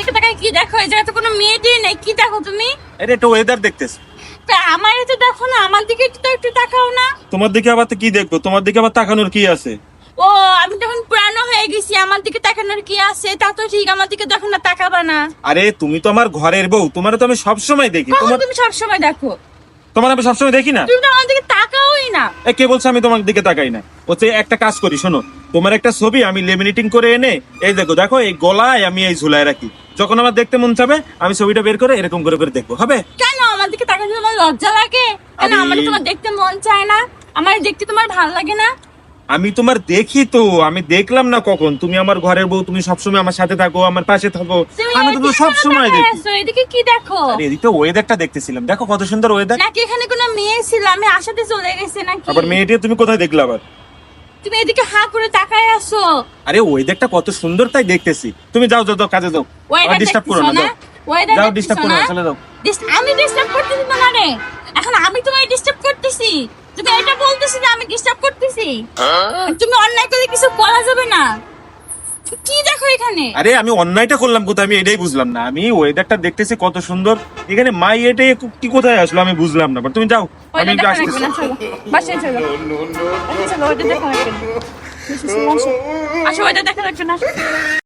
দিকে তাকাই কি দেখো? এই জায়গায় তো কোনো মেয়েটি নেই, কি দেখো তুমি? আরে এটা ওয়েদার দেখতেছ। তা আমার তো দেখো না, আমার দিকে একটু তাকাও না। তোমার দিকে আবার তো কি দেখবো? তোমার দিকে আবার তাকানোর কি আছে? ও আমি তখন পুরানো হয়ে গেছি, আমার দিকে তাকানোর কি আছে? তা তো ঠিক, আমার দিকে দেখো না, তাকাবা না। আরে তুমি তো আমার ঘরের বউ, তোমার তো আমি সবসময় দেখি। কখন তুমি সবসময় দেখো? তোমার আমি সবসময় দেখি না? তুমি তো আমার দিকে তাকাওই না। কে বলছে আমি তোমার দিকে তাকাই না? হচ্ছে একটা কাজ করি, শোনো, তোমার একটা ছবি আমি লেমিনেটিং করে এনে এই দেখো দেখো এই গলায় আমি এই ঝুলায় রাখি। যখন আমার দেখতে মন চাবে আমি ছবিটা বের করে এরকম করে করে দেখবো, হবে? কেন আমার দিকে তাকাতে তোমার লজ্জা লাগে? কেন আমার তোমার দেখতে মন চায় না? আমার দেখতে তোমার ভালো লাগে না? আমি তোমার দেখি তো, আমি দেখলাম না কখন? তুমি আমার ঘরের বউ, তুমি সবসময় আমার সাথে থাকো, আমার পাশে থাকো, আমি তো সবসময় দেখি। এদিকে কি দেখো? আরে এদিকে ওয়েদারটা দেখতেছিলাম, দেখো কত সুন্দর ওয়েদার। নাকি এখানে কোনো মেয়ে ছিল, আমি আসাতে চলে গেছে নাকি? আবার মেয়েটি তুমি কোথায় দেখলে আবার? তুমি এদিকে হা করে তাকায় আসো। আরে ওয়েদারটা কত সুন্দর তাই দেখতেছি। তুমি যাও যাও যাও, কাজে যাও, ডিস্টার্ব করো না, যাও যাও, ডিস্টার্ব করো না, চলে যাও। আমি ডিস্টার্ব করতেছি না রে, এখন আমি তোমায় ডিস্টার্ব করতেছি? তুমি এটা বলতেছি যে আমি ডিস্টার্ব করতেছি? তুমি অন্যায় করে কিছু বলা যাবে না। কি দেখো এখানে? আরে আমি অন্যায়টা করলাম কোথায় আমি এটাই বুঝলাম না। আমি ওয়েদারটা দেখতেছি কত সুন্দর, এখানে মাই এটা কি কোথায় আসলো আমি বুঝলাম না। বাট তুমি যাও, আমি ওইটা দেখো আসতেছি। না, চলো বাসায় চলো। চলো ওইটা দেখো না। আসো ওইটা দেখা লাগবে না।